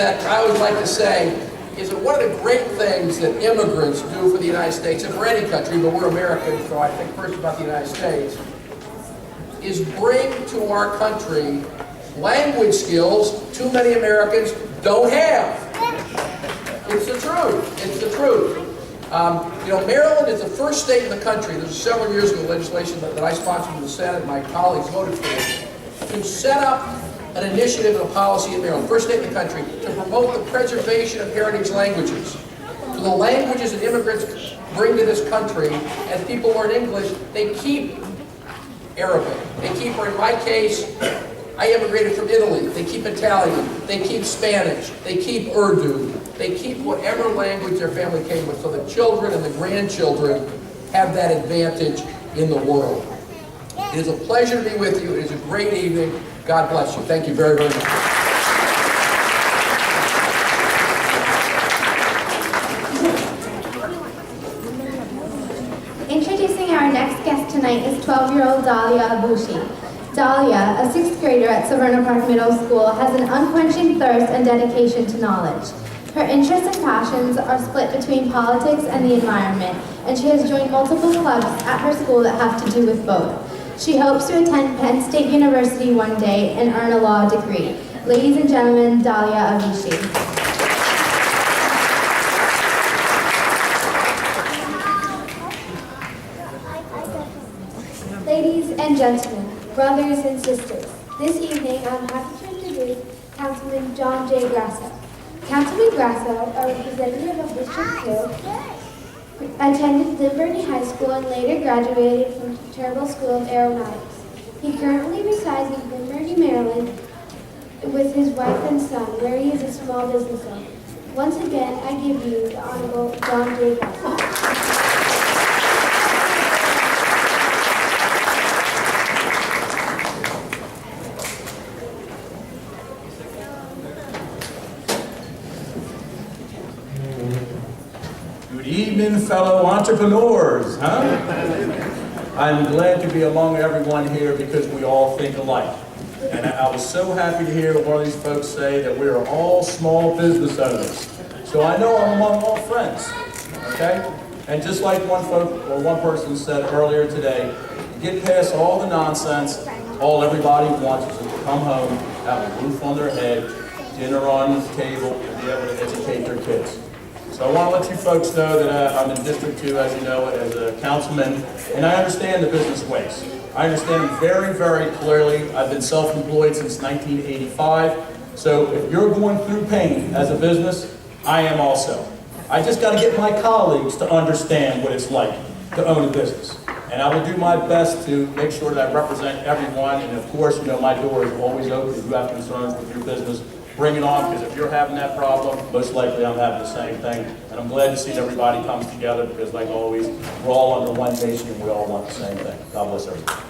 that I always like to say is that one of the great things that immigrants do for the United States, and for any country, but we're Americans, so I think first about the United States, is bring to our country language skills too many Americans don't have. It's the truth. It's the truth. You know, Maryland is the first state in the country, this was several years ago, legislation that I sponsored in the Senate, my colleagues voted for, to set up an initiative and a policy in Maryland, first state in the country, to promote the preservation of heritage languages. So the languages that immigrants bring to this country, as people learn English, they keep Arabic. They keep, or in my case, I immigrated from Italy. They keep Italian. They keep Spanish. They keep Urdu. They keep whatever language their family came with, so the children and the grandchildren have that advantage in the world. It is a pleasure to be with you. It is a great evening. God bless you. Thank you very, very much. Introducing our next guest tonight is 12-year-old Dahlia Abushi. Dahlia, a 6th grader at Severna Park Middle School, has an unquenching thirst and dedication to knowledge. Her interests and passions are split between politics and the environment, and she has joined multiple clubs at her school that have to do with both. She hopes to attend Penn State University one day and earn a law degree. Ladies and gentlemen, Dahlia Abushi. Ladies and gentlemen, brothers and sisters, this evening I'm happy to introduce Councilman John J. Grasso. Councilman Grasso, a representative of District 2, attended Liberty High School and later graduated from Turbo School of Aeronautics. He currently resides in Liberty, Maryland with his wife and son, where he is a small business owner. Once again, I give you the Honorable John J. Grasso. Good evening, fellow entrepreneurs, huh? I'm glad to be among everyone here because we all think alike. And I was so happy to hear one of these folks say that we are all small business owners. So I know I'm among all friends, okay? And just like one person said earlier today, you get past all the nonsense, all everybody wants is to come home, have a roof on their head, dinner on the table, and be able to educate their kids. So I want to let you folks know that I'm in District 2, as you know, as a councilman, and I understand the business ways. I understand them very, very clearly. I've been self-employed since 1985. So if you're going through pain as a business, I am also. I just got to get my colleagues to understand what it's like to own a business. And I will do my best to make sure that I represent everyone. And of course, you know, my door is always open if you have concerns with your business. Bring it on, because if you're having that problem, most likely I'm having the same thing. And I'm glad to see that everybody comes together because, like always, we're all under one nation and we all want the same thing. God bless everybody.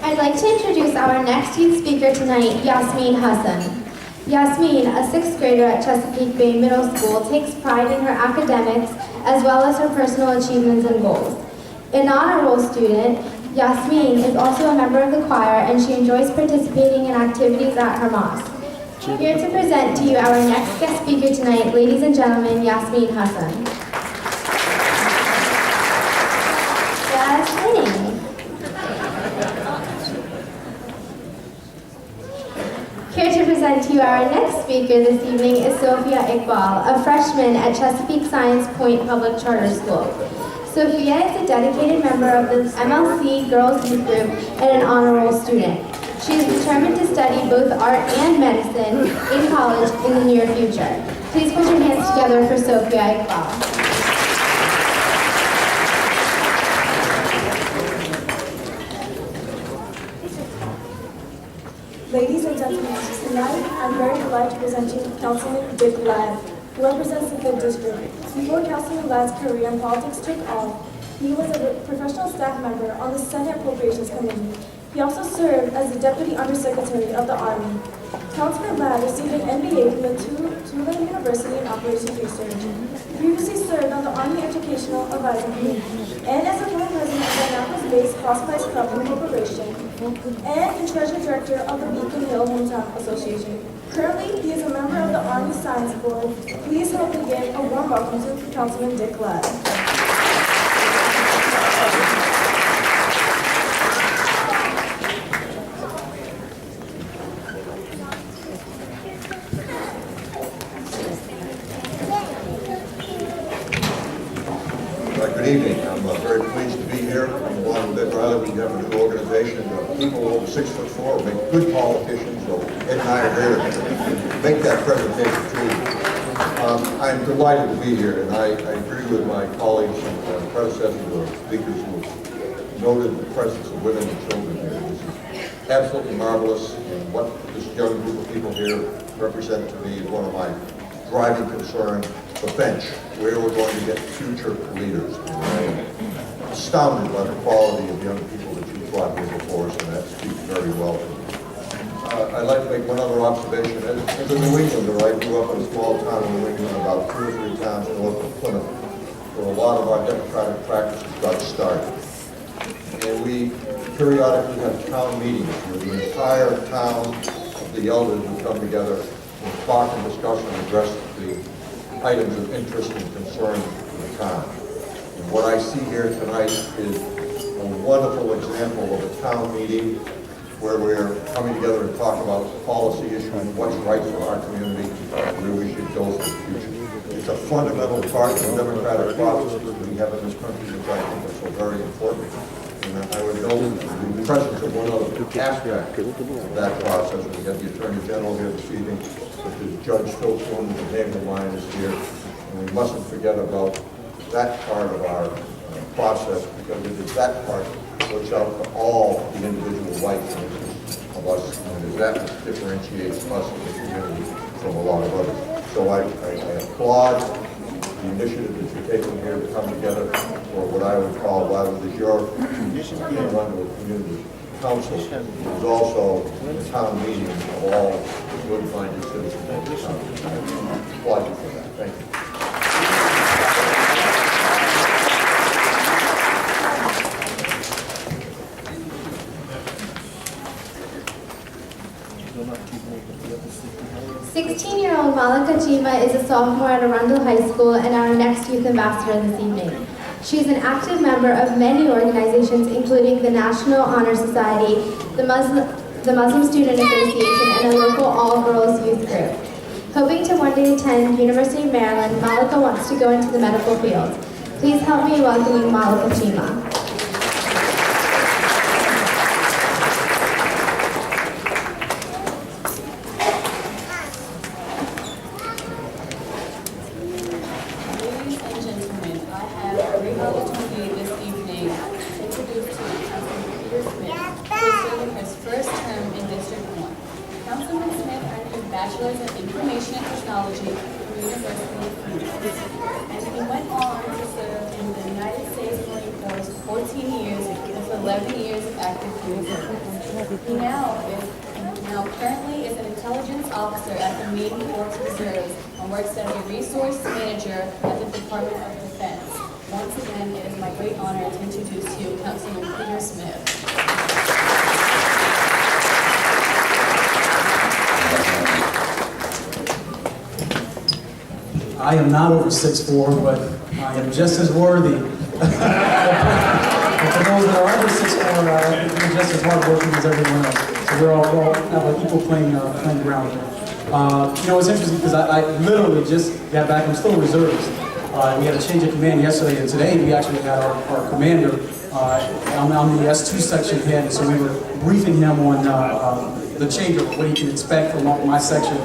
I'd like to introduce our next youth speaker tonight, Yasmin Hassan. Yasmin, a 6th grader at Chesapeake Bay Middle School, takes pride in her academics as well as her personal achievements and goals. An honor roll student, Yasmin is also a member of the choir, and she enjoys participating in activities at her mosque. Here to present to you our next guest speaker tonight, ladies and gentlemen, Yasmin Hassan. Yasmin. Here to present to you our next speaker this evening is Sophia Iqbal, a freshman at Chesapeake Science Point Public Charter School. Sophia is a dedicated member of the MLC Girls Youth Group and an honor roll student. She is determined to study both art and medicine in college in the near future. Please put your hands together for Sophia Iqbal. Ladies and gentlemen, tonight I'm very delighted to present you Councilman Dick Ladd, who represents the 5th District. Before Councilman Ladd's career in politics took off, he was a professional staff member on the Senate Appropriations Committee. He also served as the Deputy Undersecretary of the Army. Councilman Ladd received an MBA from the Tulane University in Operations Research. He previously served on the Army Educational Advisory Committee and as a former president of the Annapolis Land-Based Fossilized Carbon Corporation, and the Treasurer Director of the Beacon Hill Hometown Association. Currently, he is a member of the Army Science Board. Please help me give a warm welcome to Councilman Dick Ladd. Good evening. I'm very pleased to be here. Along with Ed Riley, we have a new organization of people over 6'4", make good politicians. So Ed and I are here to make that presentation true. I'm delighted to be here, and I agree with my colleagues and predecessors or speakers who noted the presence of women and children here. This is absolutely marvelous, and what this young group of people here represent to me is one of my driving concerns. The bench, where we're going to get future leaders. I'm astounded by the quality of young people that you brought here before us, and that speaks very well to me. I'd like to make one other observation. As a New Englander, I grew up in a small town in New England, about 2 or 3 towns north of Plymouth, where a lot of our democratic practices got started. And we periodically have town meetings where the entire town of the elders would come together and talk and discuss and address the items of interest and concern to the town. And what I see here tonight is a wonderful example of a town meeting where we're coming together and talk about policy issues, what's right for our community, where we should go for the future. It's a fundamental part of the democratic process that we have in this country, which I think is so very important. And I would note the presence of one other aspect of that process. We have the Attorney General here this evening, which is Judge Phil Flynn, the name of mine is here. And we mustn't forget about that part of our process, because it is that part that looks out for all the individual rights and interests of us, and it is that which differentiates us in the community from a lot of others. So I applaud the initiative that you're taking here to come together for what I would call, rather than your Arundel Community Council, is also a town meeting of all good-minded citizens of the town. I applaud you for that. Thank you. "16-year-old Malika Chima is a sophomore at Arundel High School and our next youth ambassador this evening. She is an active member of many organizations, including the National Honor Society, the Muslim Student Association, and a local all-girls youth group. Hoping to one day attend University of Maryland, Malika wants to go into the medical field. Please help me in welcoming Malika Chima. Bachelor's in Information and Technology from the University of Phoenix. And he went on to serve in the United States Marine Corps for 14 years with 11 years of active duty service. He now currently is an intelligence officer at the Marine Corps Reserves and works as a resource manager at the Department of Defense. Once again, it is my great honor to introduce you Councilman Peter Smith. I am not over 6'4", but I am just as worthy. But for those that are under 6'4", we're just as hardworking as everyone else. So we're all have an equal playing ground here. It's interesting because I literally just got back. I'm still a reservist. We had a change of command yesterday, and today we actually had our commander. I'm the S2 section head, so we were briefing him on the change of what he can expect from my section.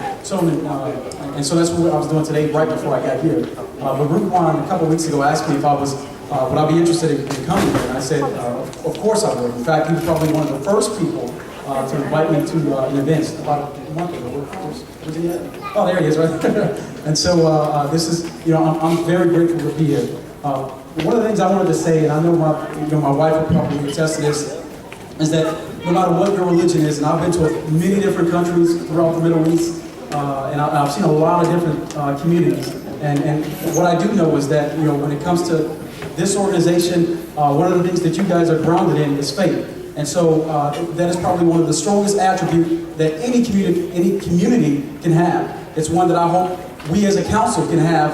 And so that's what I was doing today, right before I got here. But Rudwan, a couple of weeks ago, asked me if I was, would I be interested in coming here? And I said, of course I would. In fact, he was probably one of the first people to invite me to an event about a month ago. Where's he at? Oh, there he is, right? And so this is, I'm very grateful to be here. One of the things I wanted to say, and I know my wife will probably attest to this, is that no matter what your religion is, and I've been to many different countries throughout the Middle East, and I've seen a lot of different communities. And what I do know is that, when it comes to this organization, one of the things that you guys are grounded in is faith. And so that is probably one of the strongest attributes that any community can have. It's one that I hope we as a council can have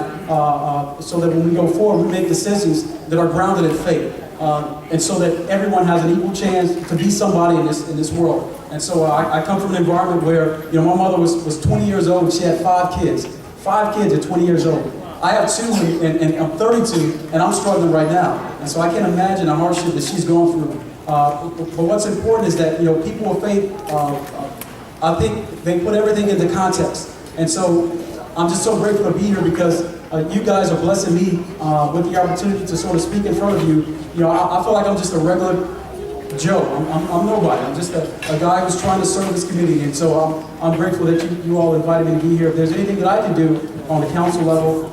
so that when we go forward, we make decisions that are grounded in faith. And so that everyone has an equal chance to be somebody in this world. And so I come from an environment where, you know, my mother was 20 years old and she had 5 kids. 5 kids at 20 years old. I have 2 and I'm 32 and I'm struggling right now. And so I can't imagine the hardship that she's going through. But what's important is that, you know, people of faith, I think they put everything into context. And so I'm just so grateful to be here because you guys are blessing me with the opportunity to sort of speak in front of you. You know, I feel like I'm just a regular Joe. I'm nobody. I'm just a guy who's trying to serve this community. And so I'm grateful that you all invited me to be here. If there's anything that I can do on the council level,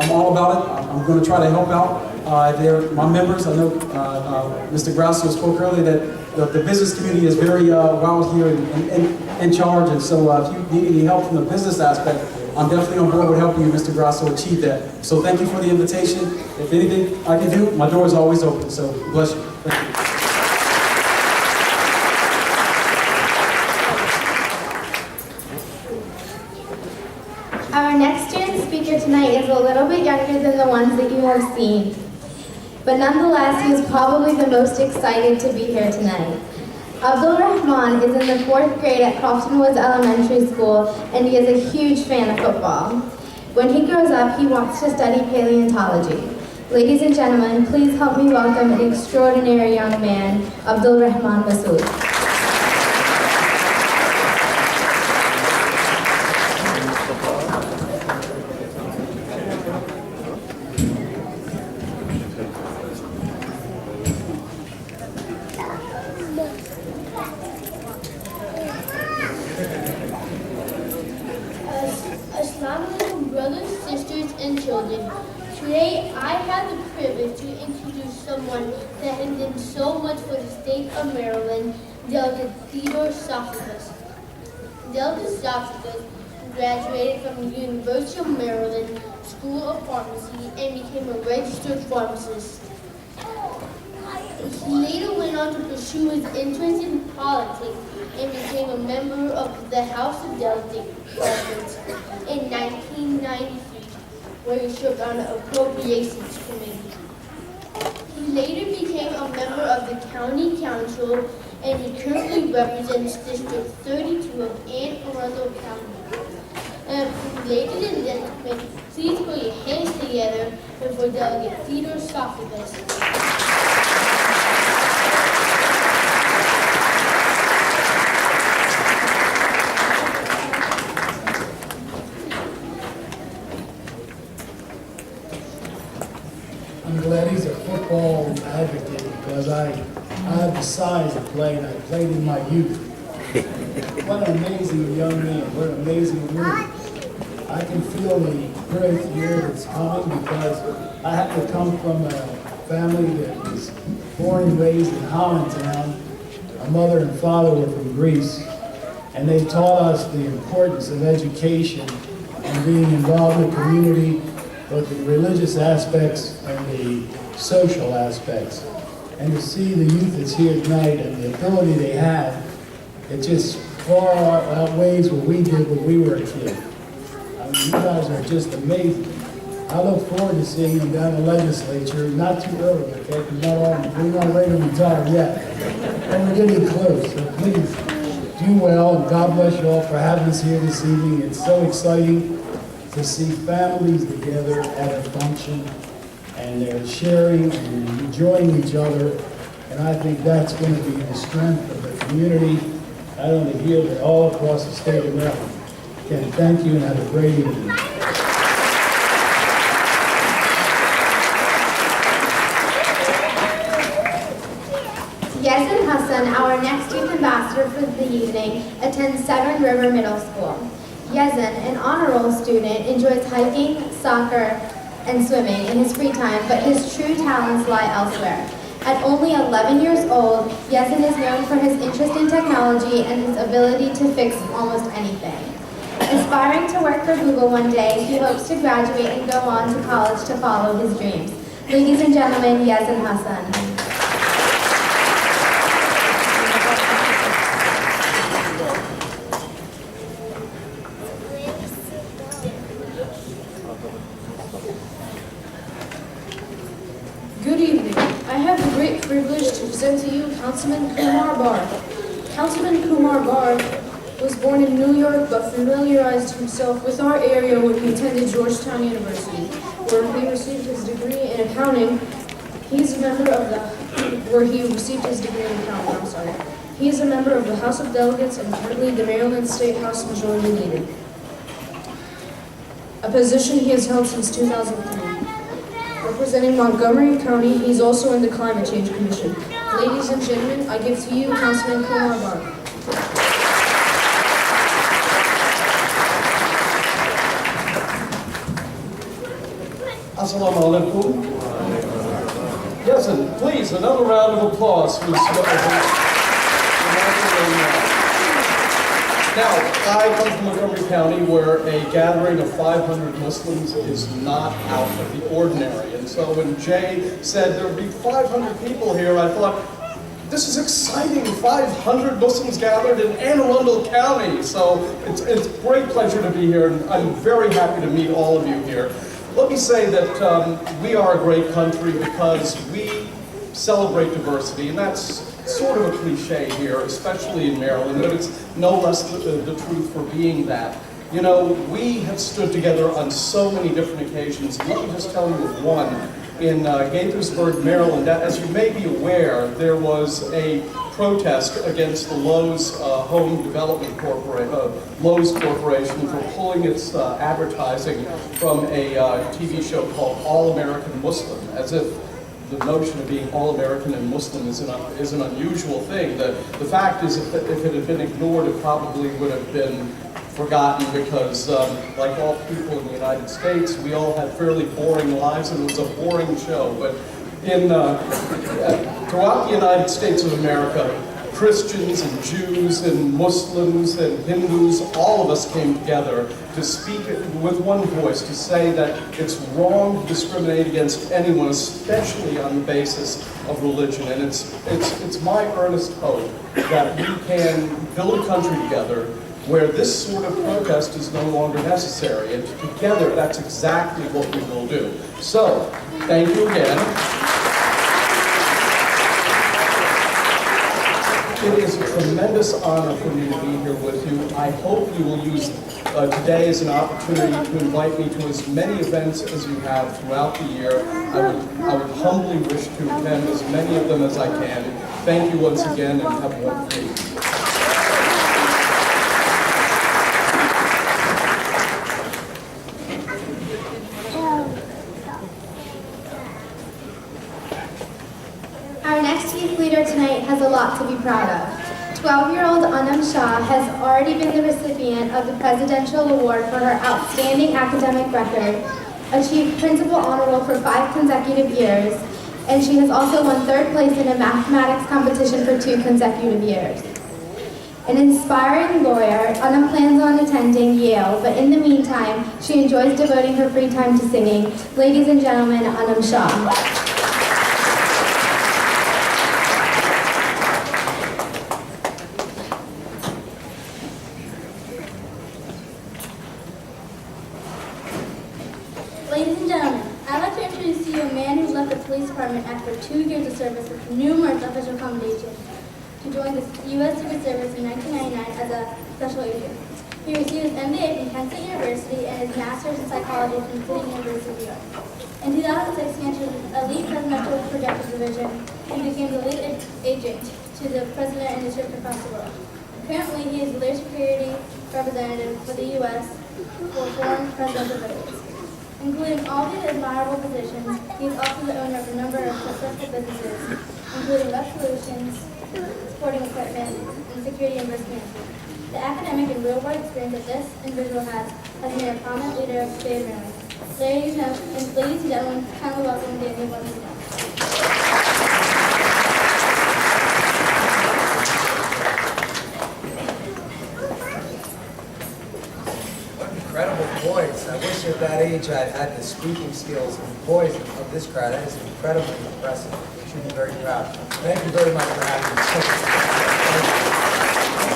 I'm all about it. I'm going to try to help out. They're my members. I know Mr. Grasso spoke earlier that the business community is very wild here and in charge. And so if you need any help from the business aspect, I'm definitely on board with helping you, Mr. Grasso, achieve that. So thank you for the invitation. If anything I can do, my door is always open. So bless you. Thank you. Our next student speaker tonight is a little bit younger than the ones that you have seen. But nonetheless, he is probably the most excited to be here tonight. Abdul Rahman is in the 4th grade at Crofton Woods Elementary School, and he is a huge fan of football. When he grows up, he wants to study paleontology. Ladies and gentlemen, please help me welcome an extraordinary young man, Abdul Rahman Masood. Brothers, sisters, and children. Today, I have the privilege to introduce someone that has done so much for the state of Maryland, Delta Theodore Sophocles. Delta Sophocles graduated from the University of Maryland School of Pharmacy and became a registered pharmacist. He later went on to pursue his interest in politics and became a member of the House of Delegates in 1993, where he served on the Appropriations Committee. He later became a member of the County Council, and he currently represents District 32 of Anne Arundel County. And ladies and gentlemen, please put your hands together for Delegate Theodore Sophocles. I'm glad he's a football advocate because I have the size to play and I played in my youth. What an amazing young man, what an amazing woman. I can feel the growth here that's coming because I have to come from a family that was born and raised in Hollandtown. My mother and father were from Greece, and they taught us the importance of education and being involved in the community, both the religious aspects and the social aspects. And to see the youth that's here tonight and the ability they have, it just far outweighs what we did when we were a kid. I mean, you guys are just amazing. I look forward to seeing you down in the legislature, not too early, okay? We're not ready to retire yet. And we're getting close, so please do well, and God bless you all for having us here this evening. It's so exciting to see families together at a function, and they're sharing and enjoying each other. And I think that's going to be the strength of the community, not only here, but all across the state of Maryland. Again, thank you and have a great evening. Yazin Hassan, our next youth ambassador for the evening, attends Severn River Middle School. Yazin, an honor roll student, enjoys hiking, soccer, and swimming in his free time, but his true talents lie elsewhere. At only 11 years old, Yazin is known for his interest in technology and his ability to fix almost anything. Aspiring to work for Google one day, he hopes to graduate and go on to college to follow his dreams. Ladies and gentlemen, Yasin Hassan. Good evening. I have the great privilege to present to you Councilman Kumar Bar. Councilman Kumar Bar was born in New York but familiarized himself with our area when he attended Georgetown University, where he received his degree in accounting. He's a member of the He is a member of the House of Delegates and currently the Maryland State House Majority Leader, a position he has held since 2003. Representing Montgomery County, he's also in the Climate Change Commission. Ladies and gentlemen, I give to you Councilman Kumar Bar. Assalamu alaikum. Yes, and please, another round of applause for this Now, I come from Montgomery County, where a gathering of 500 Muslims is not out of the ordinary. And so when Jay said there would be 500 people here, I thought, this is exciting, 500 Muslims gathered in Arundel County. So it's a great pleasure to be here, and I'm very happy to meet all of you here. Let me say that we are a great country because we celebrate diversity, and that's sort of a cliche here, especially in Maryland, but it's no less the truth for being that. You know, we have stood together on so many different occasions. Let me just tell you of one. In Gaithersburg, Maryland, as you may be aware, there was a protest against the Lowe's Lowe's Corporation for pulling its advertising from a TV show called All American Muslim, as if the notion of being all-American and Muslim is an unusual thing. The fact is, if it had been ignored, it probably would have been forgotten because, like all people in the United States, we all had fairly boring lives, and it was a boring show. But throughout the United States of America, Christians and Jews and Muslims and Hindus, all of us came together to speak with one voice, to say that it's wrong to discriminate against anyone, especially on the basis of religion. And it's my earnest hope that we can build a country together where this sort of protest is no longer necessary. And together, that's exactly what we will do. So, thank you again. It is a tremendous honor for me to be here with you. I hope you will use today as an opportunity to invite me to as many events as you have throughout the year. I would humbly wish to attend as many of them as I can. Thank you once again, and have a wonderful evening. Our next youth leader tonight has a lot to be proud of. 12-year-old Anam Shah has already been the recipient of the Presidential Award for her outstanding academic record, achieved Principal Honor Roll for 5 consecutive years, and she has also won 3rd place in a mathematics competition for 2 consecutive years. An inspiring lawyer, Anam plans on attending Yale, but in the meantime, she enjoys devoting her free time to singing. Ladies and gentlemen, Anam Shah. Ladies and gentlemen, I'd like to introduce to you a man who left the police department after 2 years of service with numerous official accommodations to join the U.S. Secret Service in 1999 as a special agent. He received his MBA from Penn State University and his master's in psychology from City University of New York. In 2006, he entered the elite presidential projector division and became the lead agent to the president and district across the world. Currently, he is the leader security representative for the U.S. for foreign presidential visits. Including all these admirable positions, he is also the owner of a number of successful businesses, including Web Solutions, sporting equipment, and security and risk management. The academic and real-world experience that this individual has made a prominent leader of the state of Maryland. Ladies and gentlemen, kindly welcome Daniel Bundy. Incredible voice. I wish at that age age I've had the speaking skills and poise of this crowd. That is incredibly impressive. You should be very proud. Thank you very much for having me.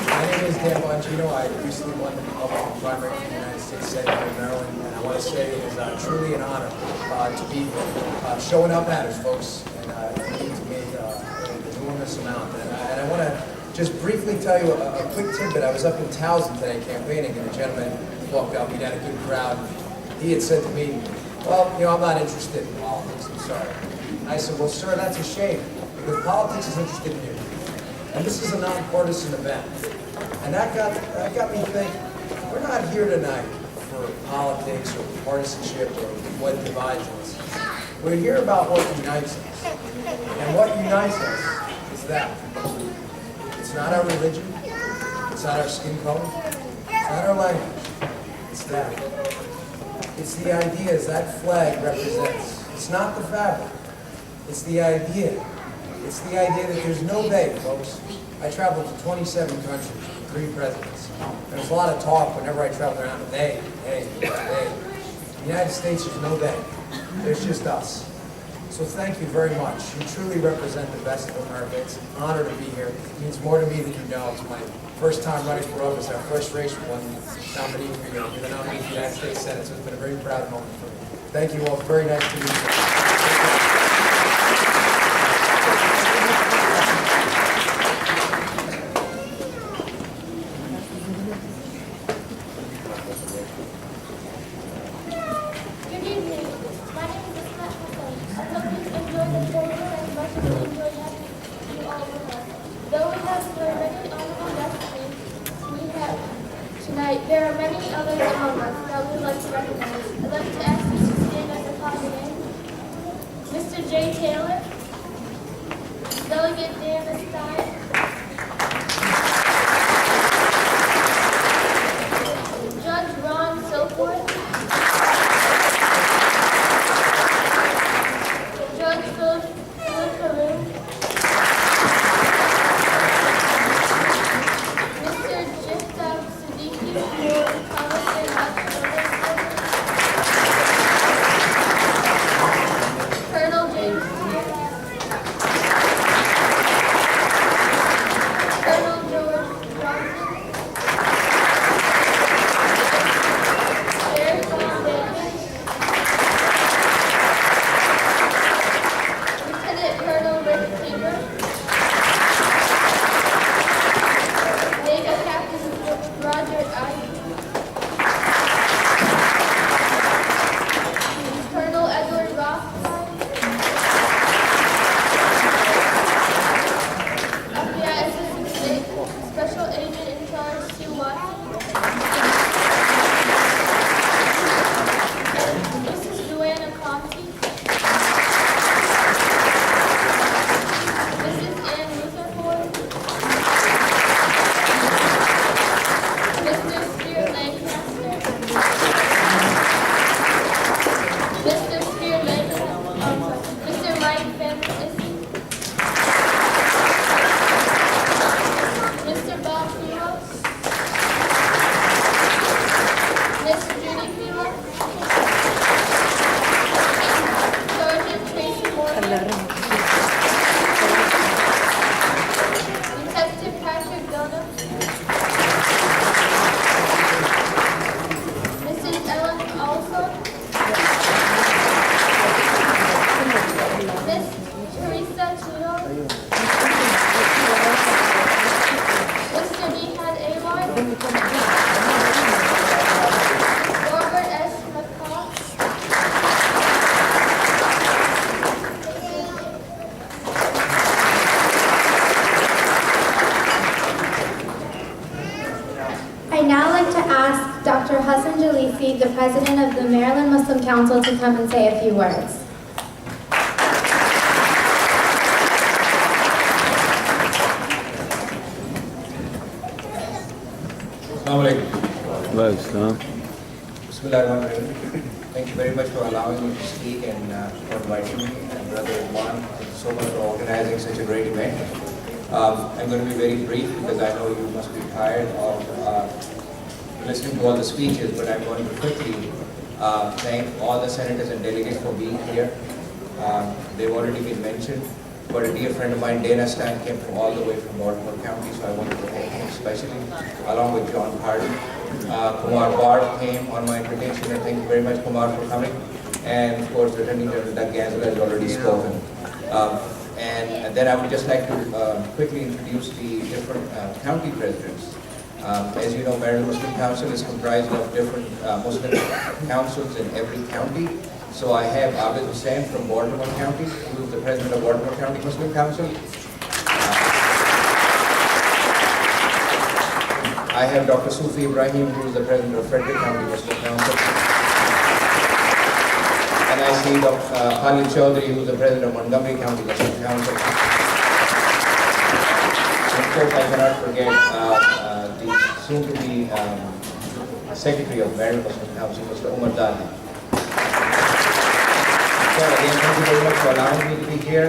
My name is Dan Bongino. I recently won the Republican primary for the United States Senate here in Maryland, and I want to say it is truly an honor to be here. Showing up matters, folks, and it means to me an enormous amount. And I want to just briefly tell you a quick tidbit. I was up in Towson today campaigning, and a gentleman walked up. He'd had a good crowd. He had said to me, well, you know, I'm not interested in politics, I'm sorry. And I said, well, sir, that's a shame, because politics is interested in you. And this is a nonpartisan event. And that got me thinking, we're not here tonight for politics or partisanship or what divides us. We're here about what unites us. And what unites us is that. It's not our religion, it's not our skin color, it's not our language, it's that. It's the ideas that flag represents. It's not the fabric, it's the idea. It's the idea that there's no they, folks. I traveled to 27 countries, 3 presidents. There's a lot of talk whenever I travel around, they. In the United States, there's no they. There's just us. So thank you very much. You truly represent the best of America. It's an honor to be here. It means more to me than you know. It's my first time running for office, our first race for one nominee for you. You're the nominee for the United States Senate, so it's been a very proud moment for me. Thank you all. Very nice to meet you. There are many others among us that we would like to recognize. I'd like to ask you to stand as a call name. Mr. J. Taylor, Delegate Dan Stein, Judge Ron Silkworth, Judge Philip Carew, Colonel James Dr. Hassan Jalisi, the president of the Maryland Muslim Council, to come and say a few words. Thank you very much for allowing me to speak and for inviting me, and Brother Rudwan, thank you so much for organizing such a great event. I'm going to be very brief because I know you must be tired of listening to all the speeches, but I'm going to quickly thank all the senators and delegates for being here. They've already been mentioned, but a dear friend of mine, Dana Stan, came from all the way from Baltimore County, so I wanted to thank him especially, along with John Hardy. Kumar Bar came on my invitation, and thank you very much, Kumar, for coming. And of course, Attorney General Doug Gansel has already spoken. And then I would just like to quickly introduce the different county presidents. As you know, Maryland Muslim Council is comprised of different Muslim councils in every county. So I have Abid Hussain from Baltimore County, who is the president of Baltimore County Muslim Council. I have Dr. Sufi Ibrahim, who is the president of Frederick County Muslim Council. And I see Dr. Khalid Chaudhry, who is the president of Montgomery County Muslim Council. And of course, I cannot forget the soon-to-be secretary of Maryland Muslim Council, Mr. Umar Dadi. So again, thank you very much for allowing me to be here,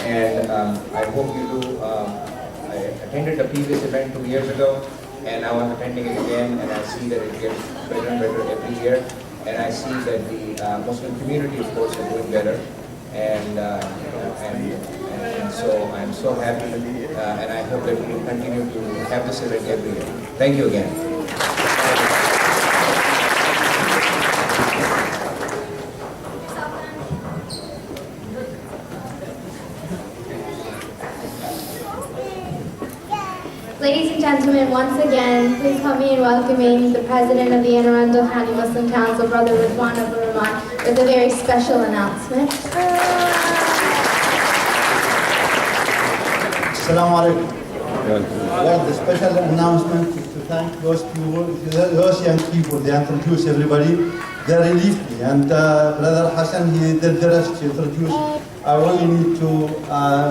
and I hope you do. I attended the previous event 2 years ago, and now I'm attending it again, and I see that it gets better and better every year, and I see that the Muslim community, of course, is doing better, and so I'm so happy, and I hope that we will continue to have this event every year. Thank you again. Ladies and gentlemen, once again, please help me in welcoming the President of the Arundel County Muslim Council, Brother Rudwan Abu, with a very special announcement. Assalamu alaikum. Well, the special announcement is to thank those people, those young people. They introduce everybody. They relieved me, and Brother Hassan, he did the rest to introduce. I only need to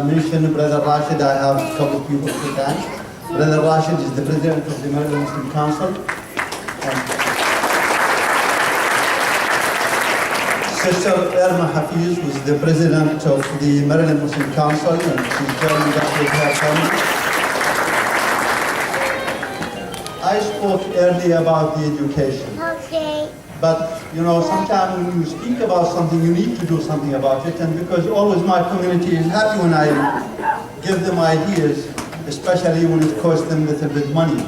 mention Brother Rashid. I have a couple of people to thank. Brother Rashid is the president of the Maryland Muslim Council. Sister Irma Hafiz was the president of the Maryland Muslim Council, and she's joining us with her family. I spoke earlier about the education. Okay. But, you know, sometimes when you speak about something, you need to do something about it. And because always my community is happy when I give them ideas, especially when it costs them a little bit money.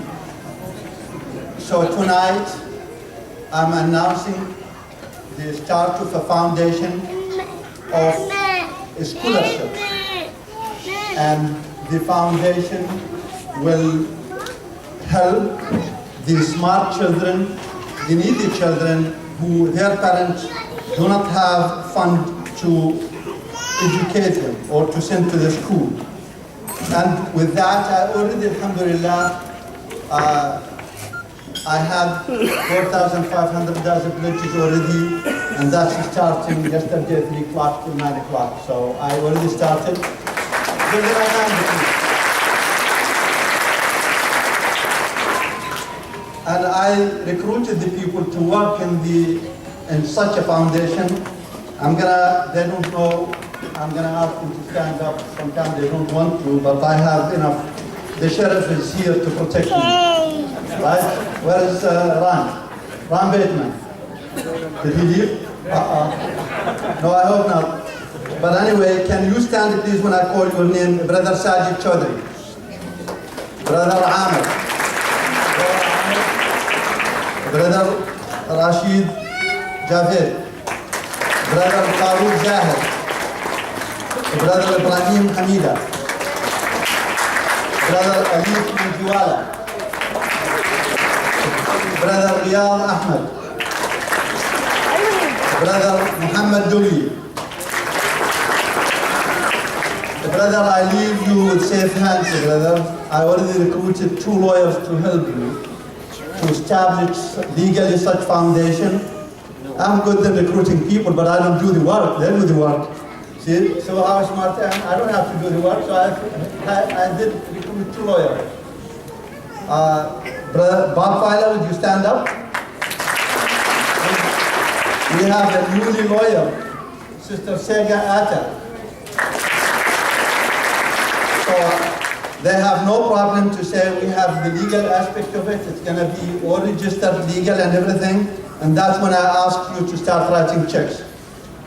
So tonight, I'm announcing the start of a foundation of a scholarship. And the foundation will help the smart children, the needy children who their parents do not have fund to educate them or to send to the school. And with that, I already, alhamdulillah, I have 4,500 pledges already, and that's starting yesterday, 3 o'clock to 9 o'clock. So I already started. Give me my hand, please. And I recruited the people to work in such a foundation. They don't know, I'm gonna ask them to stand up. Sometimes they don't want to, but I have enough. The sheriff is here to protect me. Right? Where is Ron? Ron Bateman. Did he leave? No, I hope not. But anyway, can you stand please when I call your name? Brother Sajid Chaudhry. Brother Amir. Brother Rashid Javed. Brother Farouk Zahid. Brother Ibrahim Hamida. Brother Alif Manjiwala. Brother Riyad Ahmed. Brother Muhammad Duli. Brother, I leave you with safe hands, brother. I already recruited 2 lawyers to help you to establish legally such foundation. I'm good at recruiting people, but I don't do the work. They do the work. See, so how smart I am? I don't have to do the work, so I did recruit 2 lawyers. Brother Bob Filer, would you stand up? We have a newly lawyer, Sister Sega Atta. So they have no problem to say we have the legal aspect of it. It's going to be all registered legal and everything. And that's when I asked you to start writing checks.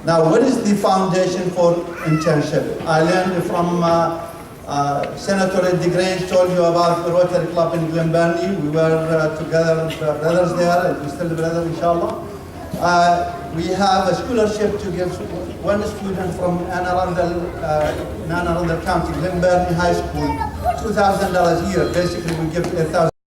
Now, what is the foundation for internship? I learned from Senator Ed DeGrange told you about the Rotary Club in Glen Burnie. We were together, brothers there, and we're still brothers, inshallah. We have a scholarship to give one student from Anne Arundel County, Glen Burnie High School, $2,000 a year. Basically, we give $1,000